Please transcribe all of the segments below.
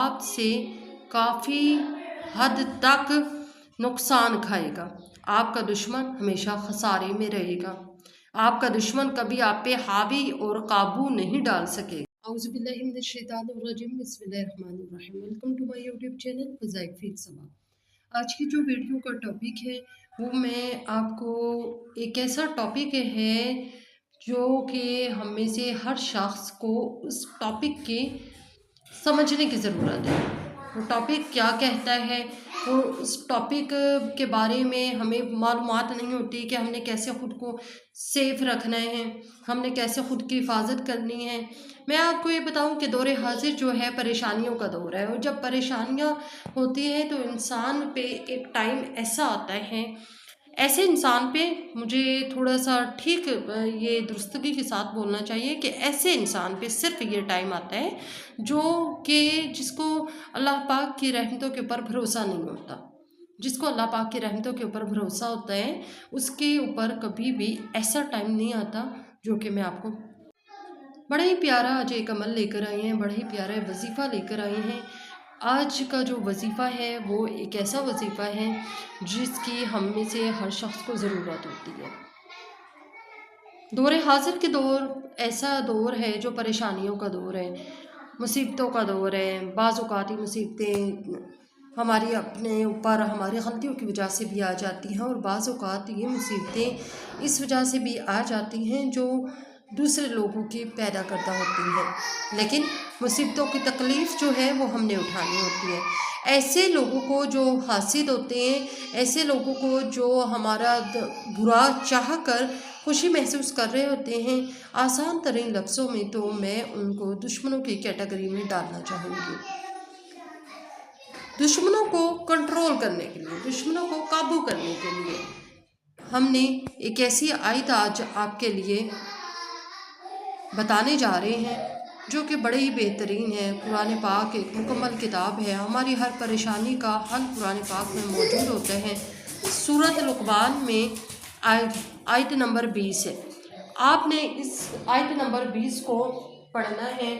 آپ سے کافی حد تک نقصان کھائے گا۔ آپ کا دشمن ہمیشہ خسارے میں رہے گا۔ آپ کا دشمن کبھی آپ پہ حاوی اور قابو نہیں ڈال سکے گا۔ اعوذ باللہ من الشیطان الرجیم، بسم اللہ الرحمن الرحیم۔ Welcome to my YouTube channel فضائق فی صبا۔ آج کی جو ویڈیو کا ٹاپک ہے وہ میں آپ کو ایک ایسا ٹاپک ہے جو کہ ہم میں سے ہر شخص کو اس ٹاپک کے سمجھنے کی ضرورت ہے۔ وہ ٹاپک کیا کہتا ہے، وہ اس ٹاپک کے بارے میں ہمیں معلومات نہیں ہوتی کہ ہم نے کیسے خود کو سیف رکھنا ہے، ہم نے کیسے خود کی حفاظت کرنی ہے۔ میں آپ کو یہ بتاؤں کہ دور حاضر جو ہے پریشانیوں کا دور ہے، اور جب پریشانیاں ہوتی ہیں تو انسان پہ ایک ٹائم ایسا آتا ہے، ایسے انسان پہ مجھے تھوڑا سا ٹھیک یہ درستگی کے ساتھ بولنا چاہیے کہ ایسے انسان پہ صرف یہ ٹائم آتا ہے جو کہ جس کو اللہ پاک کی رحمتوں کے اوپر بھروسہ نہیں ہوتا۔ جس کو اللہ پاک کی رحمتوں کے اوپر بھروسہ ہوتا ہے اس کے اوپر کبھی بھی ایسا ٹائم نہیں آتا، جو کہ میں آپ کو بڑا ہی پیارا آج ایک عمل لے کر آئی ہیں، بڑا ہی پیارا وظیفہ لے کر آئی ہیں۔ آج کا جو وظیفہ ہے وہ ایک ایسا وظیفہ ہے جس کی ہم میں سے ہر شخص کو ضرورت ہوتی ہے۔ دور حاضر کے دور ایسا دور ہے جو پریشانیوں کا دور ہے، مصیبتوں کا دور ہے۔ بعض اوقات مصیبتیں ہماری اپنے اوپر ہماری غلطیوں کی وجہ سے بھی آ جاتی ہیں، اور بعض اوقات یہ مصیبتیں اس وجہ سے بھی آ جاتی ہیں جو دوسرے لوگوں کی پیدا کردہ ہوتی ہیں، لیکن مصیبتوں کی تکلیف جو ہے وہ ہم نے اٹھانی ہوتی ہے۔ ایسے لوگوں کو جو حاسد ہوتے ہیں، ایسے لوگوں کو جو ہمارا برا چاہ کر خوشی محسوس کر رہے ہوتے ہیں، آسان ترین لفظوں میں تو میں ان کو دشمنوں کی کیٹیگری میں ڈالنا چاہوں گی۔ دشمنوں کو کنٹرول کرنے کے لیے، دشمنوں کو قابو کرنے کے لیے ہم نے ایک ایسی آیت آج آپ کے لیے بتانے جا رہے ہیں جو کہ بڑے ہی بہترین ہے۔ قرآن پاک ایک مکمل کتاب ہے، ہماری ہر پریشانی کا حل قرآن پاک میں موجود ہوتا ہے۔ سورۃ لقمان میں آیت نمبر 20 ہے۔ آپ نے اس آیت نمبر 20 کو پڑھنا ہے،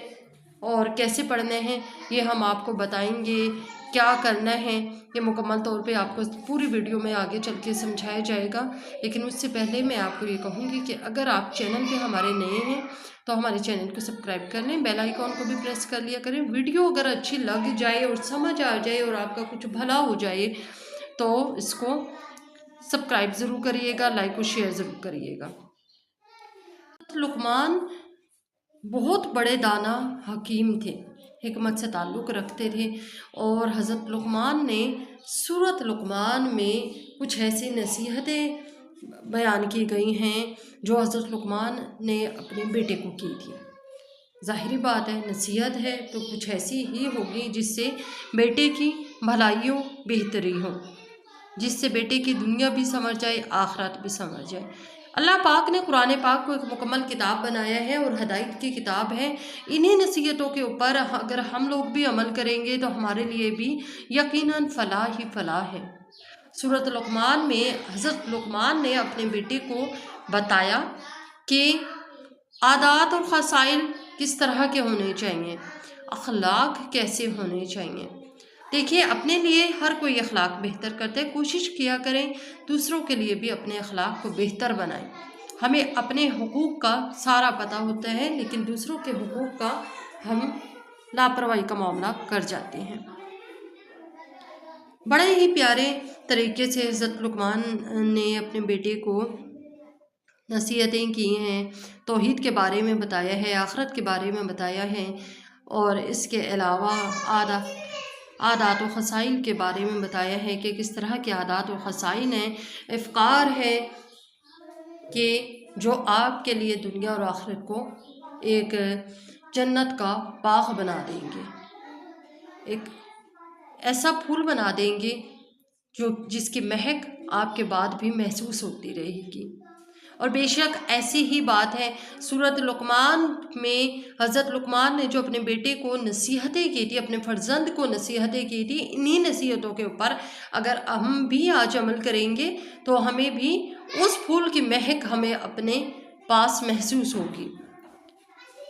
اور کیسے پڑھنا ہے یہ ہم آپ کو بتائیں گے، کیا کرنا ہے یہ مکمل طور پہ آپ کو پوری ویڈیو میں آگے چل کے سمجھایا جائے گا۔ لیکن اس سے پہلے میں آپ کو یہ کہوں گی کہ اگر آپ چینل پہ ہمارے نئے ہیں تو ہمارے چینل کو سبسکرائب کر لیں، بیل آئیکن کو بھی پریس کر لیا کریں۔ ویڈیو اگر اچھی لگ جائے اور سمجھ آ جائے اور آپ کا کچھ بھلا ہو جائے تو اس کو سبسکرائب ضرور کریے گا، لائک اور شیئر ضرور کریے گا۔ لقمان بہت بڑے دانا حکیم تھے، حکمت سے تعلق رکھتے تھے، اور حضرت لقمان نے سورۃ لقمان میں کچھ ایسی نصیحتیں بیان کی گئی ہیں جو حضرت لقمان نے اپنے بیٹے کو کی تھی۔ ظاہری بات ہے، نصیحت ہے تو کچھ ایسی ہی ہوگی جس سے بیٹے کی بھلائیوں بہتری ہو، جس سے بیٹے کی دنیا بھی سنور جائے، آخرت بھی سنور جائے۔ اللہ پاک نے قرآن پاک کو ایک مکمل کتاب بنایا ہے اور ہدایت کی کتاب ہے۔ انہی نصیحتوں کے اوپر اگر ہم لوگ بھی عمل کریں گے تو ہمارے لیے بھی یقیناً فلاح ہی فلاح ہے۔ سورۃ لقمان میں حضرت لقمان نے اپنے بیٹے کو بتایا کہ عادات اور خصائل کس طرح کے ہونے چاہیے، اخلاق کیسے ہونے چاہیے۔ دیکھیے، اپنے لیے ہر کوئی اخلاق بہتر کرتا ہے، کوشش کیا کریں دوسروں کے لیے بھی اپنے اخلاق کو بہتر بنائیں۔ ہمیں اپنے حقوق کا سارا پتہ ہوتا ہے، لیکن دوسروں کے حقوق کا ہم لاپرواہی کا معاملہ کر جاتے ہیں۔ بڑے ہی پیارے طریقے سے حضرت لقمان نے اپنے بیٹے کو نصیحتیں کی ہیں، توحید کے بارے میں بتایا ہے، آخرت کے بارے میں بتایا ہے، اور اس کے علاوہ عادات و خصائل کے بارے میں بتایا ہے کہ کس طرح کے عادات و خصائل ہیں، افکار ہے کہ جو آپ کے لیے دنیا اور آخرت کو ایک جنت کا باغ بنا دیں گے، ایک ایسا پھول بنا دیں گے جس کی مہک آپ کے بعد بھی محسوس ہوتی رہے گی۔ اور بے شک ایسی ہی بات ہے، سورۃ لقمان میں حضرت لقمان نے جو اپنے بیٹے کو نصیحتیں کی تھی، اپنے فرزند کو نصیحتیں کی تھی، انہی نصیحتوں کے اوپر اگر ہم بھی آج عمل کریں گے تو ہمیں بھی اس پھول کی مہک ہمیں اپنے پاس محسوس ہوگی۔